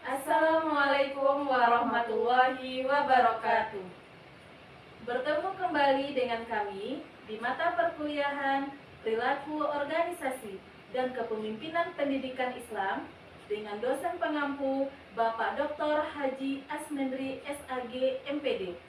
Assalamualaikum warahmatullahi wabarakatuh. Bertemu kembali dengan kami di mata perkuliahan Perilaku Organisasi dan Kepemimpinan Pendidikan Islam dengan dosen pengampu Bapak Dr. Haji Asmendri SAG MPD.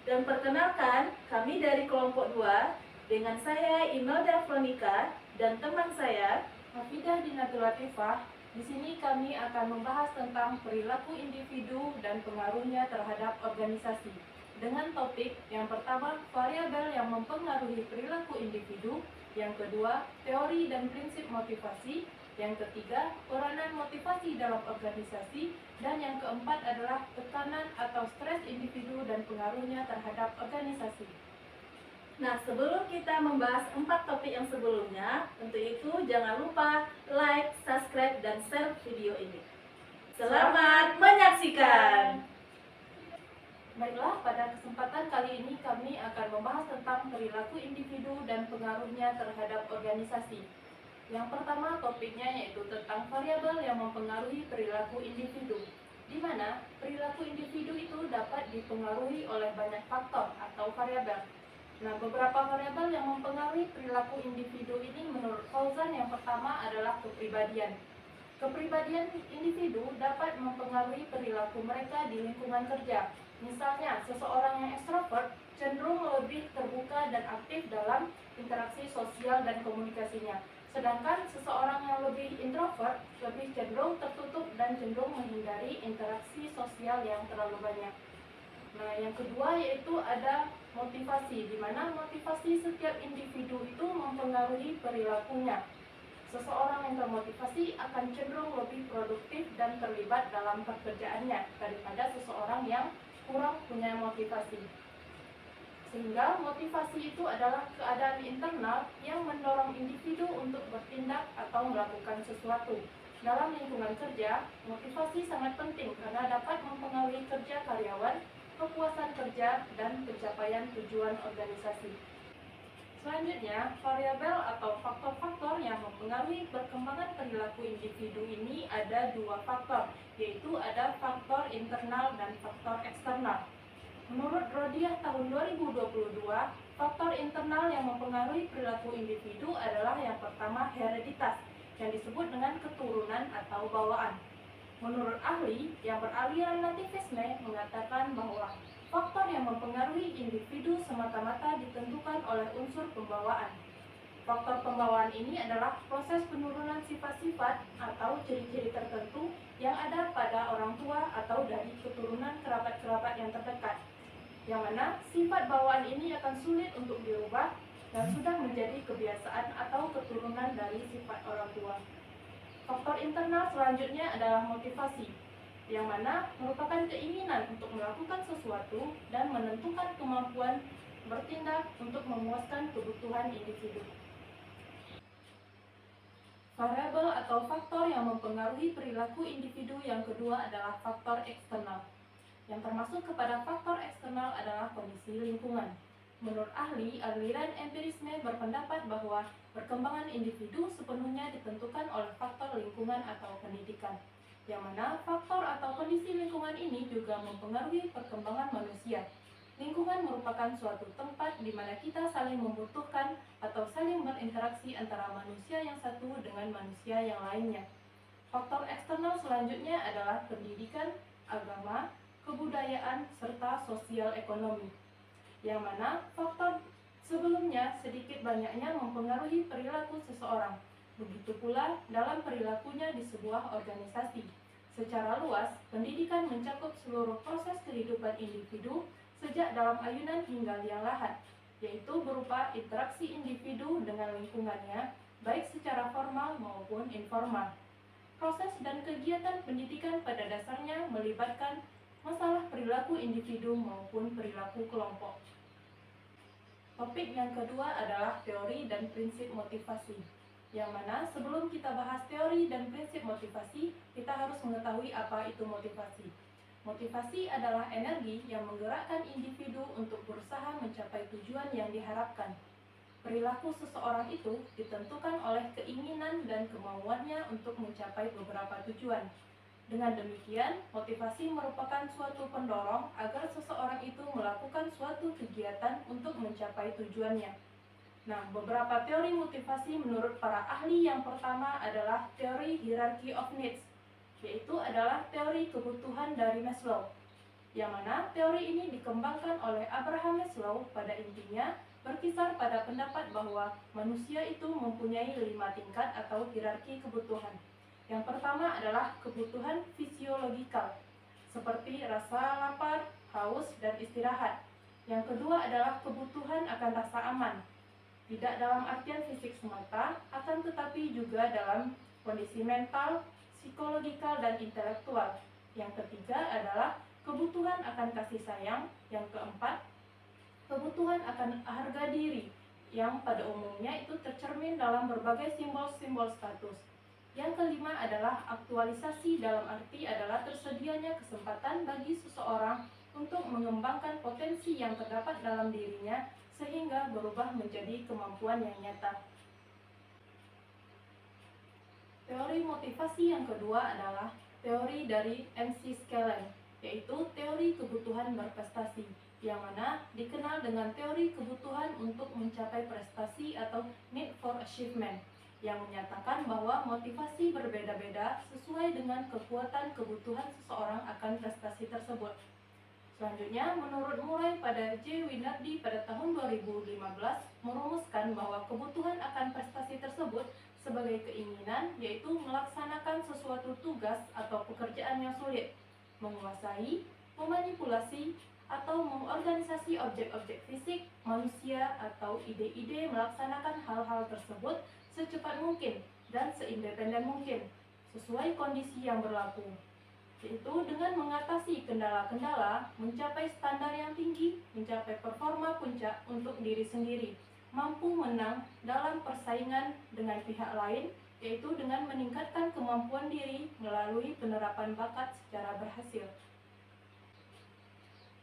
Dan perkenalkan, kami dari kelompok 2 dengan saya Imelda Veronica dan teman saya Hafidah Dinatul Latifah. Di sini kami akan membahas tentang perilaku individu dan pengaruhnya terhadap organisasi. Dengan topik yang pertama, variabel yang mempengaruhi perilaku individu. Yang kedua, teori dan prinsip motivasi. Yang ketiga, peranan motivasi dalam organisasi. Dan yang keempat adalah tekanan atau stres individu dan pengaruhnya terhadap organisasi. Nah, sebelum kita membahas 4 topik yang sebelumnya, untuk itu jangan lupa like, subscribe, dan share video ini. Selamat menyaksikan! Baiklah, pada kesempatan kali ini kami akan membahas tentang perilaku individu dan pengaruhnya terhadap organisasi. Yang pertama topiknya yaitu tentang variabel yang mempengaruhi perilaku individu, di mana perilaku individu itu dapat dipengaruhi oleh banyak faktor atau variabel. Nah, beberapa variabel yang mempengaruhi perilaku individu ini menurut Fauzan yang pertama adalah kepribadian. Kepribadian individu dapat mempengaruhi perilaku mereka di lingkungan kerja. Misalnya, seseorang yang ekstrovert cenderung lebih terbuka dan aktif dalam interaksi sosial dan komunikasinya. Sedangkan seseorang yang lebih introvert lebih cenderung tertutup dan cenderung menghindari interaksi sosial yang terlalu banyak. Nah, yang kedua yaitu ada motivasi, di mana motivasi setiap individu itu mempengaruhi perilakunya. Seseorang yang termotivasi akan cenderung lebih produktif dan terlibat dalam pekerjaannya daripada seseorang yang kurang punya motivasi. Sehingga motivasi itu adalah keadaan internal yang mendorong individu untuk bertindak atau melakukan sesuatu. Dalam lingkungan kerja, motivasi sangat penting karena dapat mempengaruhi kerja karyawan, kepuasan kerja, dan pencapaian tujuan organisasi. Selanjutnya, variabel atau faktor-faktor yang mempengaruhi perkembangan perilaku individu ini ada 2 faktor, yaitu ada faktor internal dan faktor eksternal. Menurut Rodiah tahun 2022, faktor internal yang mempengaruhi perilaku individu adalah yang pertama hereditas, yang disebut dengan keturunan atau bawaan. Menurut ahli yang beraliran nativisme mengatakan bahwa faktor yang mempengaruhi individu semata-mata ditentukan oleh unsur pembawaan. Faktor pembawaan ini adalah proses penurunan sifat-sifat atau ciri-ciri tertentu yang ada pada orang tua atau dari keturunan kerabat-kerabat yang terdekat, yang mana sifat bawaan ini akan sulit untuk dirubah dan sudah menjadi kebiasaan atau keturunan dari sifat orang tua. Faktor internal selanjutnya adalah motivasi, yang mana merupakan keinginan untuk melakukan sesuatu dan menentukan kemampuan bertindak untuk memuaskan kebutuhan individu. Variabel atau faktor yang mempengaruhi perilaku individu yang kedua adalah faktor eksternal. Yang termasuk kepada faktor eksternal adalah kondisi lingkungan. Menurut ahli, aliran empirisme berpendapat bahwa perkembangan individu sepenuhnya ditentukan oleh faktor lingkungan atau pendidikan, yang mana faktor atau kondisi lingkungan ini juga mempengaruhi perkembangan manusia. Lingkungan merupakan suatu tempat di mana kita saling membutuhkan atau saling berinteraksi antara manusia yang satu dengan manusia yang lainnya. Faktor eksternal selanjutnya adalah pendidikan, agama, kebudayaan, serta sosial ekonomi, yang mana faktor sebelumnya sedikit banyaknya mempengaruhi perilaku seseorang. Begitu pula dalam perilakunya di sebuah organisasi. Secara luas, pendidikan mencakup seluruh proses kehidupan individu sejak dalam ayunan hingga liang lahat, yaitu berupa interaksi individu dengan lingkungannya, baik secara formal maupun informal. Proses dan kegiatan pendidikan pada dasarnya melibatkan masalah perilaku individu maupun perilaku kelompok. Topik yang kedua adalah teori dan prinsip motivasi, yang mana sebelum kita bahas teori dan prinsip motivasi, kita harus mengetahui apa itu motivasi. Motivasi adalah energi yang menggerakkan individu untuk berusaha mencapai tujuan yang diharapkan. Perilaku seseorang itu ditentukan oleh keinginan dan kemauannya untuk mencapai beberapa tujuan. Dengan demikian, motivasi merupakan suatu pendorong agar seseorang itu melakukan suatu kegiatan untuk mencapai tujuannya. Nah, beberapa teori motivasi menurut para ahli yang pertama adalah teori hierarchy of needs, yaitu adalah teori kebutuhan dari Maslow, yang mana teori ini dikembangkan oleh Abraham Maslow. Pada intinya berkisar pada pendapat bahwa manusia itu mempunyai 5 tingkat atau hierarki kebutuhan. Yang pertama adalah kebutuhan fisiologikal, seperti rasa lapar, haus, dan istirahat. Yang kedua adalah kebutuhan akan rasa aman, tidak dalam artian fisik semata, akan tetapi juga dalam kondisi mental, psikologikal, dan intelektual. Yang ketiga adalah kebutuhan akan kasih sayang. Yang keempat, kebutuhan akan harga diri, yang pada umumnya itu tercermin dalam berbagai simbol-simbol status. Yang kelima adalah aktualisasi, dalam arti adalah tersedianya kesempatan bagi seseorang untuk mengembangkan potensi yang terdapat dalam dirinya sehingga berubah menjadi kemampuan yang nyata. Teori motivasi yang kedua adalah teori dari MC Skelen, yaitu teori kebutuhan berprestasi, yang mana dikenal dengan teori kebutuhan untuk mencapai prestasi atau need for achievement, yang menyatakan bahwa motivasi berbeda-beda sesuai dengan kekuatan kebutuhan seseorang akan prestasi tersebut. Selanjutnya, menurut Murray pada J. Winardi pada tahun 2015 merumuskan bahwa kebutuhan akan prestasi tersebut sebagai keinginan, yaitu melaksanakan sesuatu tugas atau pekerjaan yang sulit, menguasai, memanipulasi, atau mengorganisasi objek-objek fisik, manusia, atau ide-ide melaksanakan hal-hal tersebut secepat mungkin dan seindependen mungkin, sesuai kondisi yang berlaku, yaitu dengan mengatasi kendala-kendala, mencapai standar yang tinggi, mencapai performa puncak untuk diri sendiri, mampu menang dalam persaingan dengan pihak lain, yaitu dengan meningkatkan kemampuan diri melalui penerapan bakat secara berhasil.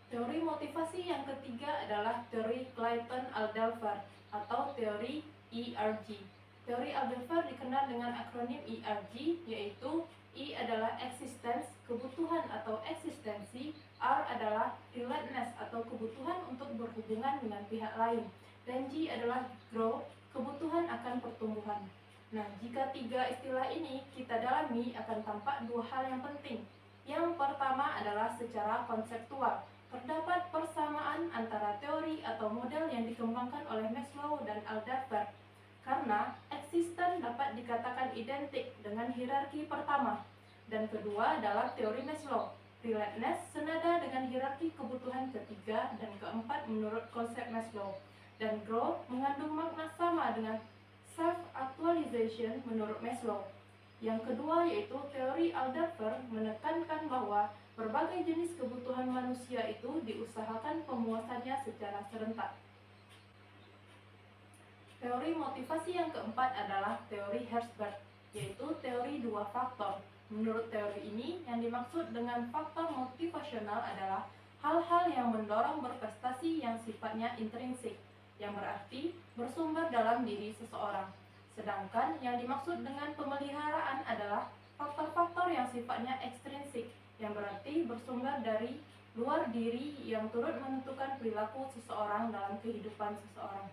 Teori motivasi yang ketiga adalah teori Clayton-Alderfer atau teori ERG. Teori Alderfer dikenal dengan akronim ERG, yaitu E adalah existence, kebutuhan atau eksistensi, R adalah relatedness atau kebutuhan untuk berhubungan dengan pihak lain, dan G adalah grow, kebutuhan akan pertumbuhan. Nah, jika tiga istilah ini kita dalami akan tampak dua hal yang penting. Yang pertama adalah secara konseptual. Terdapat persamaan antara teori atau model yang dikembangkan oleh Maslow dan Alderfer, karena eksisten dapat dikatakan identik dengan hierarki pertama. Dan kedua dalam teori Maslow, relatedness senada dengan hierarki kebutuhan ketiga dan keempat menurut konsep Maslow. Dan grow mengandung makna sama dengan self-actualization menurut Maslow. Yang kedua yaitu teori Alderfer menekankan bahwa berbagai jenis kebutuhan manusia itu diusahakan pemuasannya secara serentak. Teori motivasi yang keempat adalah teori Herzberg, yaitu teori dua faktor. Menurut teori ini, yang dimaksud dengan faktor motivasional adalah hal-hal yang mendorong berprestasi yang sifatnya intrinsik, yang berarti bersumber dalam diri seseorang. Sedangkan yang dimaksud dengan pemeliharaan adalah faktor-faktor yang sifatnya ekstrinsik, yang berarti bersumber dari luar diri yang turut menentukan perilaku seseorang dalam kehidupan seseorang.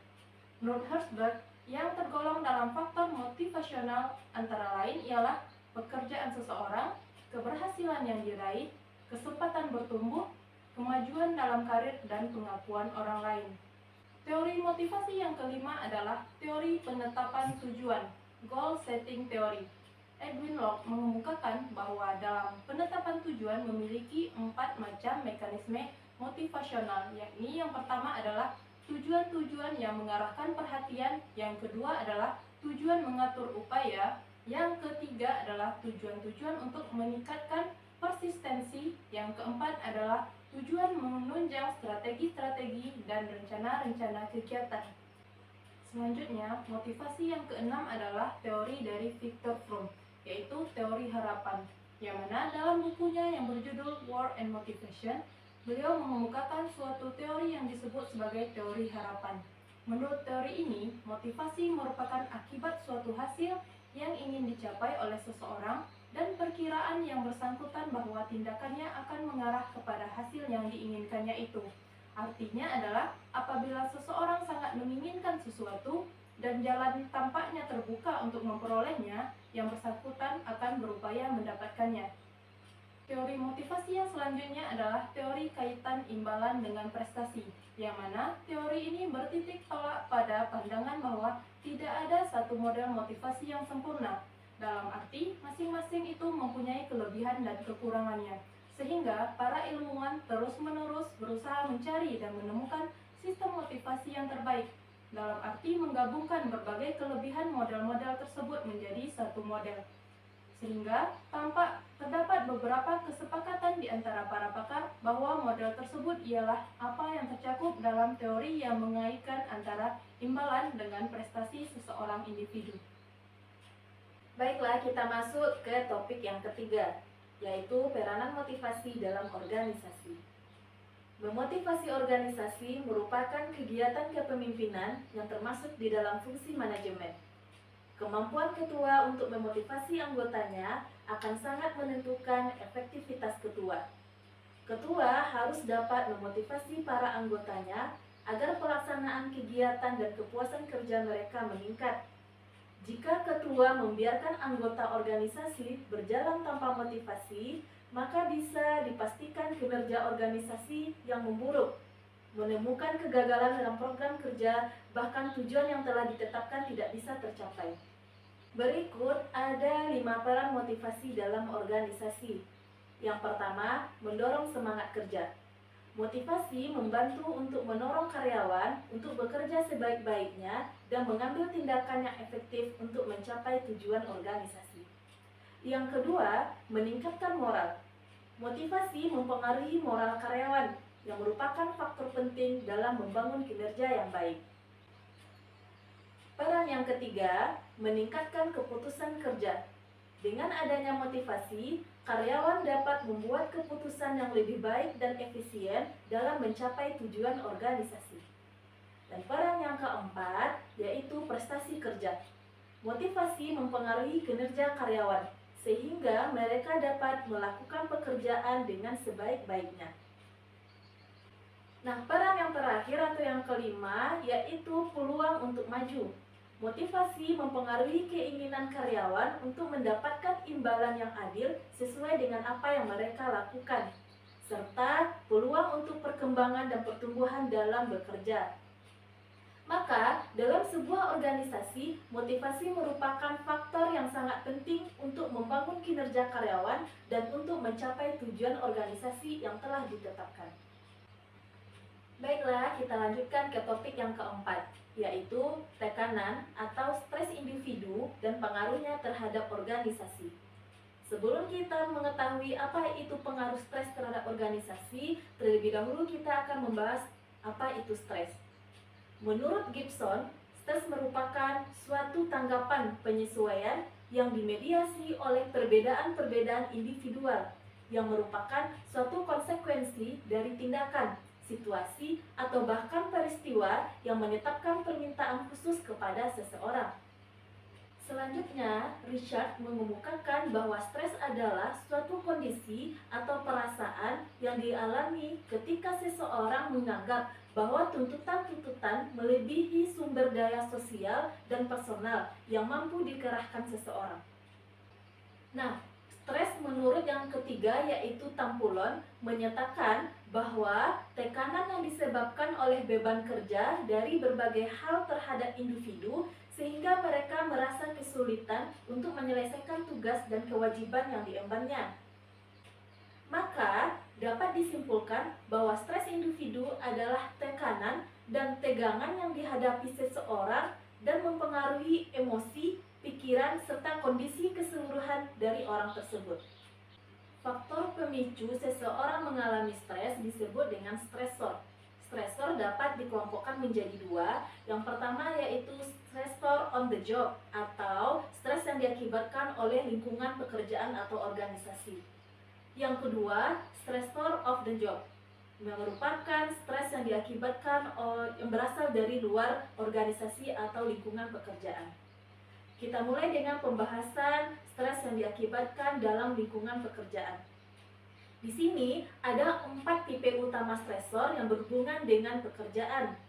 Menurut Herzberg, yang tergolong dalam faktor motivasional antara lain ialah pekerjaan seseorang, keberhasilan yang diraih, kesempatan bertumbuh, kemajuan dalam karir, dan pengakuan orang lain. Teori motivasi yang kelima adalah teori penetapan tujuan, goal setting theory. Edwin Locke mengemukakan bahwa dalam penetapan tujuan memiliki 4 macam mekanisme motivasional, yakni yang pertama adalah tujuan-tujuan yang mengarahkan perhatian, yang kedua adalah tujuan mengatur upaya, yang ketiga adalah tujuan-tujuan untuk meningkatkan persistensi, yang keempat adalah tujuan menunjang strategi-strategi dan rencana-rencana kegiatan. Selanjutnya, motivasi yang keenam adalah teori dari Viktor Fromm, yaitu teori harapan, yang mana dalam bukunya yang berjudul War and Motivation, beliau mengemukakan suatu teori yang disebut sebagai teori harapan. Menurut teori ini, motivasi merupakan akibat suatu hasil yang ingin dicapai oleh seseorang dan perkiraan yang bersangkutan bahwa tindakannya akan mengarah kepada hasil yang diinginkannya itu. Artinya adalah apabila seseorang sangat menginginkan sesuatu dan jalan tampaknya terbuka untuk memperolehnya, yang bersangkutan akan berupaya mendapatkannya. Teori motivasi yang selanjutnya adalah teori kaitan imbalan dengan prestasi, yang mana teori ini bertitik tolak pada pandangan bahwa tidak ada satu model motivasi yang sempurna, dalam arti masing-masing itu mempunyai kelebihan dan kekurangannya, sehingga para ilmuwan terus-menerus berusaha mencari dan menemukan sistem motivasi yang terbaik, dalam arti menggabungkan berbagai kelebihan model-model tersebut menjadi satu model. Sehingga terdapat beberapa kesepakatan di antara para pakar bahwa model tersebut ialah apa yang tercakup dalam teori yang mengaitkan antara imbalan dengan prestasi seseorang individu. Baiklah, kita masuk ke topik yang ketiga, yaitu peranan motivasi dalam organisasi. Memotivasi organisasi merupakan kegiatan kepemimpinan yang termasuk di dalam fungsi manajemen. Kemampuan ketua untuk memotivasi anggotanya akan sangat menentukan efektivitas ketua. Ketua harus dapat memotivasi para anggotanya agar pelaksanaan kegiatan dan kepuasan kerja mereka meningkat. Jika ketua membiarkan anggota organisasi berjalan tanpa motivasi, maka bisa dipastikan kinerja organisasi yang memburuk, menemukan kegagalan dalam program kerja, bahkan tujuan yang telah ditetapkan tidak bisa tercapai. Berikut ada 5 peran motivasi dalam organisasi. Yang pertama, mendorong semangat kerja. Motivasi membantu untuk mendorong karyawan untuk bekerja sebaik-baiknya dan mengambil tindakan yang efektif untuk mencapai tujuan organisasi. Yang kedua, meningkatkan moral. Motivasi mempengaruhi moral karyawan yang merupakan faktor penting dalam membangun kinerja yang baik. Peran yang ketiga, meningkatkan keputusan kerja. Dengan adanya motivasi, karyawan dapat membuat keputusan yang lebih baik dan efisien dalam mencapai tujuan organisasi. Dan peran yang keempat, yaitu prestasi kerja. Motivasi mempengaruhi kinerja karyawan, sehingga mereka dapat melakukan pekerjaan dengan sebaik-baiknya. Nah, peran yang terakhir atau yang kelima, yaitu peluang untuk maju. Motivasi mempengaruhi keinginan karyawan untuk mendapatkan imbalan yang adil sesuai dengan apa yang mereka lakukan, serta peluang untuk perkembangan dan pertumbuhan dalam bekerja. Maka, dalam sebuah organisasi, motivasi merupakan faktor yang sangat penting untuk membangun kinerja karyawan dan untuk mencapai tujuan organisasi yang telah ditetapkan. Baiklah, kita lanjutkan ke topik yang keempat, yaitu tekanan atau stres individu dan pengaruhnya terhadap organisasi. Sebelum kita mengetahui apa itu pengaruh stres terhadap organisasi, terlebih dahulu kita akan membahas apa itu stres. Menurut Gibson, stres merupakan suatu tanggapan penyesuaian yang dimediasi oleh perbedaan-perbedaan individual, yang merupakan suatu konsekuensi dari tindakan, situasi, atau bahkan peristiwa yang menetapkan permintaan khusus kepada seseorang. Selanjutnya, Richard mengemukakan bahwa stres adalah suatu kondisi atau perasaan yang dialami ketika seseorang menganggap bahwa tuntutan-tuntutan melebihi sumber daya sosial dan personal yang mampu dikerahkan seseorang. Nah, stres menurut yang ketiga yaitu Tampulon menyatakan bahwa tekanan yang disebabkan oleh beban kerja dari berbagai hal terhadap individu sehingga mereka merasa kesulitan untuk menyelesaikan tugas dan kewajiban yang diembannya. Maka, dapat disimpulkan bahwa stres individu adalah tekanan dan tegangan yang dihadapi seseorang dan mempengaruhi emosi, pikiran, serta kondisi keseluruhan dari orang tersebut. Faktor pemicu seseorang mengalami stres disebut dengan stresor. Stresor dapat dikelompokkan menjadi dua. Yang pertama yaitu stresor on the job atau stres yang diakibatkan oleh lingkungan pekerjaan atau organisasi. Yang kedua, stresor of the job, yang merupakan stres yang diakibatkan yang berasal dari luar organisasi atau lingkungan pekerjaan. Kita mulai dengan pembahasan stres yang diakibatkan dalam lingkungan pekerjaan. Di sini ada 4 tipe utama stresor yang berhubungan dengan pekerjaan.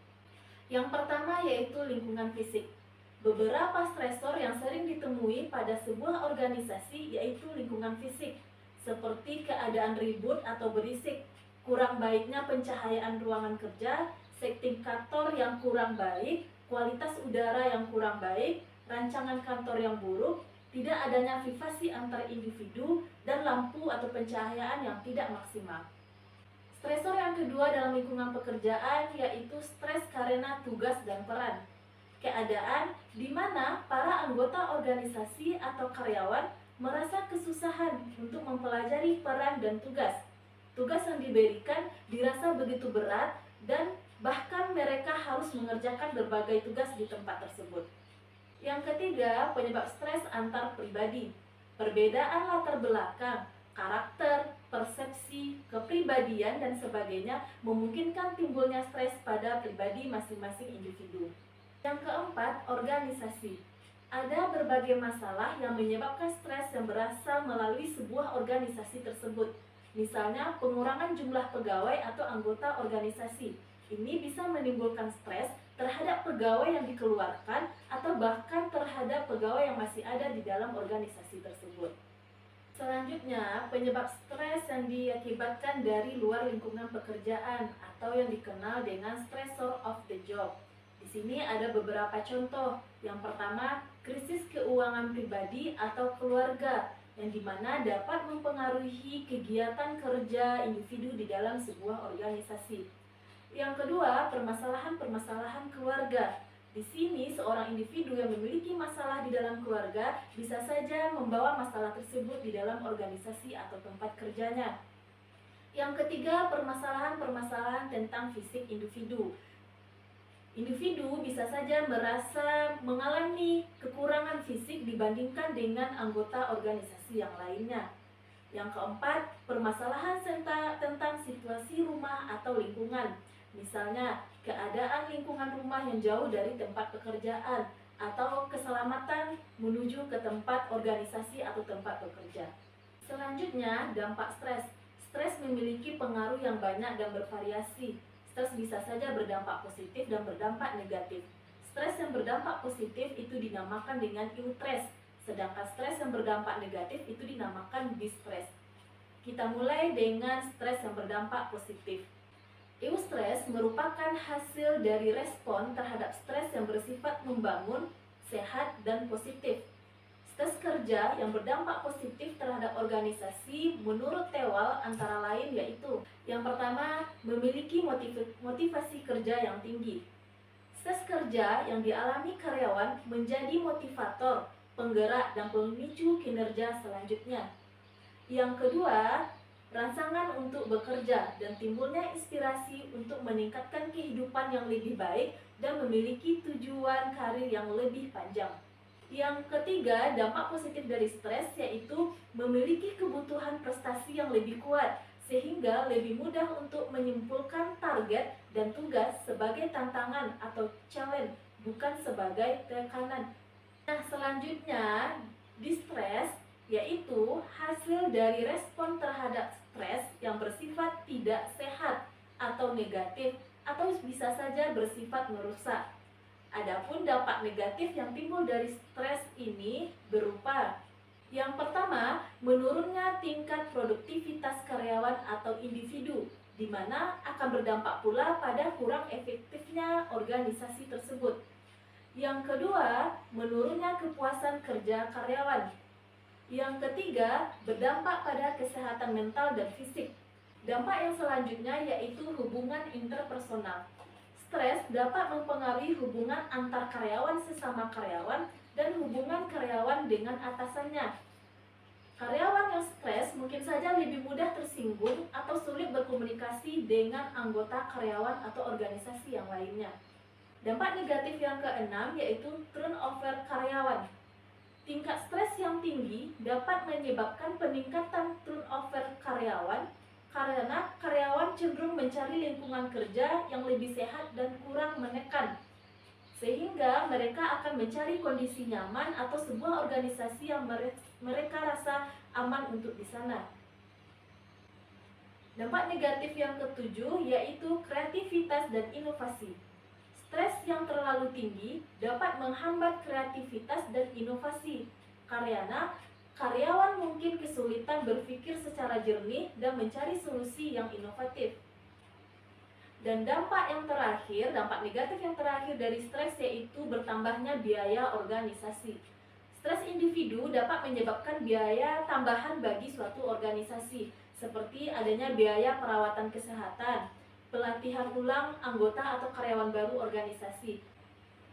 Yang pertama yaitu lingkungan fisik. Beberapa stresor yang sering ditemui pada sebuah organisasi yaitu lingkungan fisik, seperti keadaan ribut atau berisik, kurang baiknya pencahayaan ruangan kerja, setting-kantor yang kurang baik, kualitas udara yang kurang baik, rancangan kantor yang buruk, tidak adanya privasi antar individu, dan lampu atau pencahayaan yang tidak maksimal. Stresor yang kedua dalam lingkungan pekerjaan yaitu stres karena tugas dan peran. Keadaan di mana para anggota organisasi atau karyawan merasa kesusahan untuk mempelajari peran dan tugas. Tugas yang diberikan dirasa begitu berat dan bahkan mereka harus mengerjakan berbagai tugas di tempat tersebut. Yang ketiga, penyebab stres antar pribadi. Perbedaan latar belakang, karakter, persepsi, kepribadian, dan sebagainya memungkinkan timbulnya stres pada pribadi masing-masing individu. Yang keempat, organisasi. Ada berbagai masalah yang menyebabkan stres yang berasal melalui sebuah organisasi tersebut. Misalnya, pengurangan jumlah pegawai atau anggota organisasi. Ini bisa menimbulkan stres terhadap pegawai yang dikeluarkan atau bahkan terhadap pegawai yang masih ada di dalam organisasi tersebut. Selanjutnya, penyebab stres yang diakibatkan dari luar lingkungan pekerjaan atau yang dikenal dengan stressor of the job. Di sini ada beberapa contoh. Yang pertama, krisis keuangan pribadi atau keluarga, yang dimana dapat mempengaruhi kegiatan kerja individu di dalam sebuah organisasi. Yang kedua, permasalahan-permasalahan keluarga. Di sini, seorang individu yang memiliki masalah di dalam keluarga bisa saja membawa masalah tersebut di dalam organisasi atau tempat kerjanya. Yang ketiga, permasalahan-permasalahan tentang fisik individu. Individu bisa saja merasa mengalami kekurangan fisik dibandingkan dengan anggota organisasi yang lainnya. Yang keempat, permasalahan tentang situasi rumah atau lingkungan. Misalnya, keadaan lingkungan rumah yang jauh dari tempat pekerjaan atau keselamatan menuju ke tempat organisasi atau tempat bekerja. Selanjutnya, dampak stres. Stres memiliki pengaruh yang banyak dan bervariasi. Stres bisa saja berdampak positif dan berdampak negatif. Stres yang berdampak positif itu dinamakan dengan eustress, sedangkan stres yang berdampak negatif itu dinamakan distress. Kita mulai dengan stres yang berdampak positif. Eustress merupakan hasil dari respon terhadap stres yang bersifat membangun, sehat, dan positif. Stres kerja yang berdampak positif terhadap organisasi menurut Tewal antara lain yaitu: yang pertama, memiliki motivasi kerja yang tinggi. Stres kerja yang dialami karyawan menjadi motivator, penggerak, dan pemicu kinerja selanjutnya. Yang kedua, rangsangan untuk bekerja dan timbulnya inspirasi untuk meningkatkan kehidupan yang lebih baik dan memiliki tujuan karir yang lebih panjang. Yang ketiga, dampak positif dari stres yaitu memiliki kebutuhan prestasi yang lebih kuat, sehingga lebih mudah untuk menyimpulkan target dan tugas sebagai tantangan atau challenge, bukan sebagai tekanan. Nah, selanjutnya, distress yaitu hasil dari respon terhadap stres yang bersifat tidak sehat atau negatif atau bisa saja bersifat merusak. Adapun dampak negatif yang timbul dari stres ini berupa: yang pertama, menurunnya tingkat produktivitas karyawan atau individu, di mana akan berdampak pula pada kurang efektifnya organisasi tersebut. Yang kedua, menurunnya kepuasan kerja karyawan. Yang ketiga, berdampak pada kesehatan mental dan fisik. Dampak yang selanjutnya yaitu hubungan interpersonal. Stres dapat mempengaruhi hubungan antar karyawan sesama karyawan dan hubungan karyawan dengan atasannya. Karyawan yang stres mungkin saja lebih mudah tersinggung atau sulit berkomunikasi dengan anggota karyawan atau organisasi yang lainnya. Dampak negatif yang keenam yaitu turnover karyawan. Tingkat stres yang tinggi dapat menyebabkan peningkatan turnover karyawan karena karyawan cenderung mencari lingkungan kerja yang lebih sehat dan kurang menekan, sehingga mereka akan mencari kondisi nyaman atau sebuah organisasi yang mereka rasa aman untuk di sana. Dampak negatif yang ketujuh yaitu kreativitas dan inovasi. Stres yang terlalu tinggi dapat menghambat kreativitas dan inovasi, karena karyawan mungkin kesulitan berpikir secara jernih dan mencari solusi yang inovatif. Dan dampak negatif yang terakhir dari stres yaitu bertambahnya biaya organisasi. Stres individu dapat menyebabkan biaya tambahan bagi suatu organisasi, seperti adanya biaya perawatan kesehatan, pelatihan ulang anggota atau karyawan baru organisasi.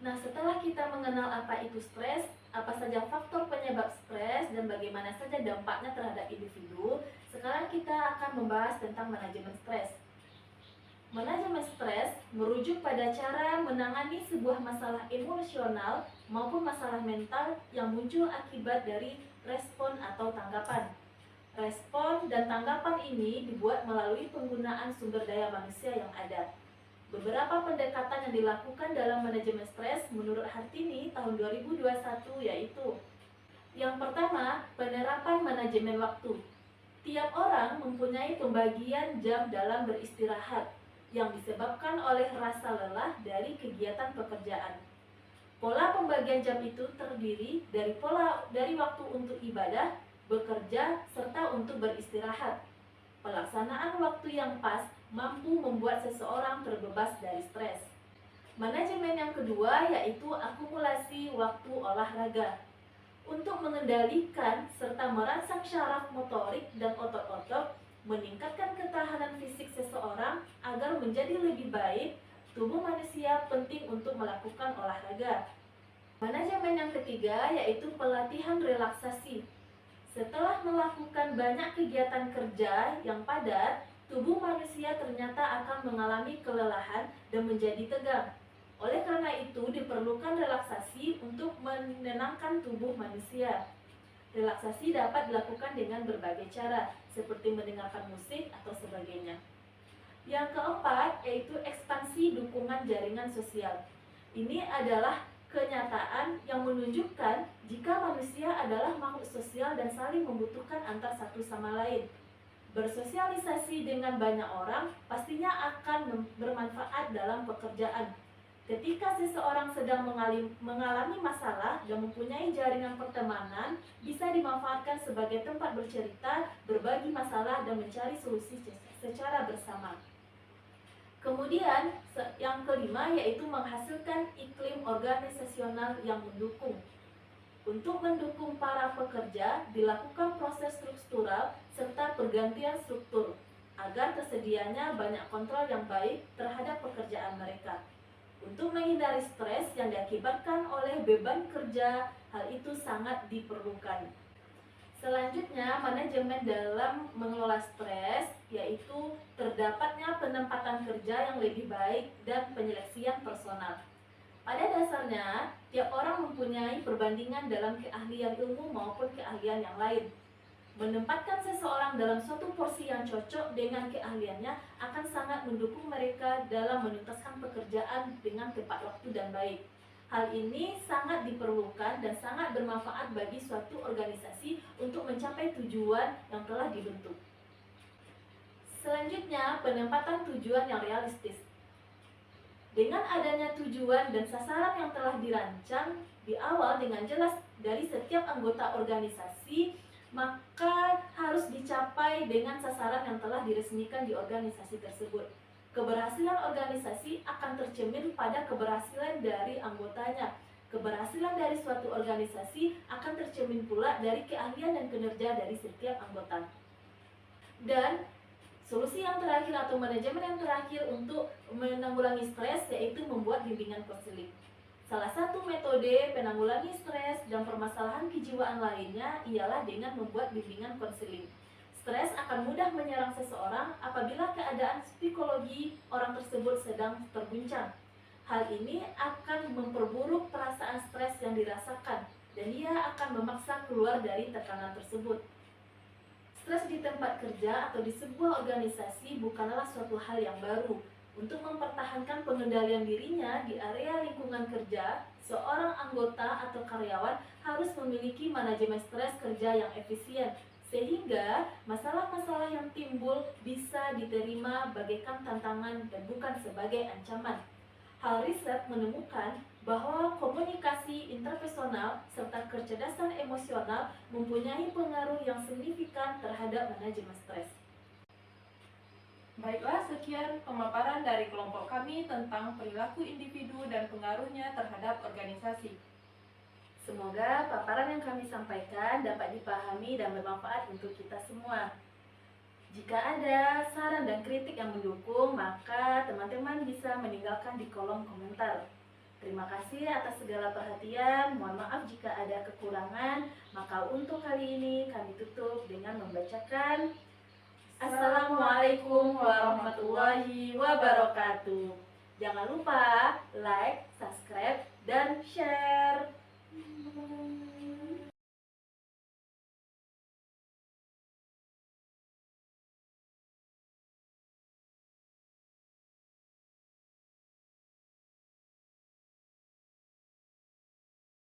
Nah, setelah kita mengenal apa itu stres, apa saja faktor penyebab stres, dan bagaimana saja dampaknya terhadap individu, sekarang kita akan membahas tentang manajemen stres. Manajemen stres merujuk pada cara menangani sebuah masalah emosional maupun masalah mental yang muncul akibat dari respon atau tanggapan. Respon dan tanggapan ini dibuat melalui penggunaan sumber daya manusia yang ada. Beberapa pendekatan yang dilakukan dalam manajemen stres menurut Hartini tahun 2021 yaitu: yang pertama, penerapan manajemen waktu. Tiap orang mempunyai pembagian jam dalam beristirahat yang disebabkan oleh rasa lelah dari kegiatan pekerjaan. Pola pembagian jam itu terdiri dari waktu untuk ibadah, bekerja, serta untuk beristirahat. Pelaksanaan waktu yang pas mampu membuat seseorang terbebas dari stres. Manajemen yang kedua yaitu akumulasi waktu olahraga. Untuk mengendalikan serta merangsang syaraf motorik dan otot-otot, meningkatkan ketahanan fisik seseorang agar menjadi lebih baik, tubuh manusia penting untuk melakukan olahraga. Manajemen yang ketiga yaitu pelatihan relaksasi. Setelah melakukan banyak kegiatan kerja yang padat, tubuh manusia ternyata akan mengalami kelelahan dan menjadi tegang. Oleh karena itu, diperlukan relaksasi untuk menenangkan tubuh manusia. Relaksasi dapat dilakukan dengan berbagai cara, seperti mendengarkan musik atau sebagainya. Yang keempat, yaitu ekspansi dukungan jaringan sosial. Ini adalah kenyataan yang menunjukkan jika manusia adalah makhluk sosial dan saling membutuhkan antar satu sama lain. Bersosialisasi dengan banyak orang pastinya akan bermanfaat dalam pekerjaan. Ketika seseorang sedang mengalami masalah dan mempunyai jaringan pertemanan, bisa dimanfaatkan sebagai tempat bercerita, berbagi masalah, dan mencari solusi secara bersama. Kemudian, yang kelima yaitu menghasilkan iklim organisasional yang mendukung. Untuk mendukung para pekerja, dilakukan proses struktural serta pergantian struktur, agar tersedianya banyak kontrol yang baik terhadap pekerjaan mereka. Untuk menghindari stres yang diakibatkan oleh beban kerja, hal itu sangat diperlukan. Selanjutnya, manajemen dalam mengelola stres, yaitu terdapatnya penempatan kerja yang lebih baik dan penyeleksian personal. Pada dasarnya, tiap orang mempunyai perbandingan dalam keahlian ilmu maupun keahlian yang lain. Menempatkan seseorang dalam suatu porsi yang cocok dengan keahliannya akan sangat mendukung mereka dalam menuntaskan pekerjaan dengan tepat waktu dan baik. Hal ini sangat diperlukan dan sangat bermanfaat bagi suatu organisasi untuk mencapai tujuan yang telah dibentuk. Selanjutnya, penempatan tujuan yang realistis. Dengan adanya tujuan dan sasaran yang telah dirancang di awal dengan jelas dari setiap anggota organisasi, maka harus dicapai dengan sasaran yang telah diresmikan di organisasi tersebut. Keberhasilan organisasi akan tercermin pada keberhasilan dari anggotanya. Keberhasilan dari suatu organisasi akan tercermin pula dari keahlian dan kinerja dari setiap anggota. Dan solusi yang terakhir atau manajemen yang terakhir untuk menanggulangi stres yaitu membuat bimbingan konseling. Salah satu metode penanggulangi stres dan permasalahan kejiwaan lainnya ialah dengan membuat bimbingan konseling. Stres akan mudah menyerang seseorang apabila keadaan psikologi orang tersebut sedang terguncang. Hal ini akan memperburuk perasaan stres yang dirasakan dan ia akan memaksa keluar dari tekanan tersebut. Stres di tempat kerja atau di sebuah organisasi bukanlah suatu hal yang baru. Untuk mempertahankan pengendalian dirinya di area lingkungan kerja, seorang anggota atau karyawan harus memiliki manajemen stres kerja yang efisien, sehingga masalah-masalah yang timbul bisa diterima bagaikan tantangan dan bukan sebagai ancaman. Hal riset menemukan bahwa komunikasi interpersonal serta kecerdasan emosional mempunyai pengaruh yang signifikan terhadap manajemen stres. Baiklah, sekian pemaparan dari kelompok kami tentang perilaku individu dan pengaruhnya terhadap organisasi. Semoga paparan yang kami sampaikan dapat dipahami dan bermanfaat untuk kita semua. Jika ada saran dan kritik yang mendukung, maka teman-teman bisa meninggalkan di kolom komentar. Terima kasih atas segala perhatian. Mohon maaf jika ada kekurangan. Maka untuk kali ini kami tutup dengan membacakan Assalamualaikum warahmatullahi wabarakatuh. Jangan lupa like, subscribe, dan share.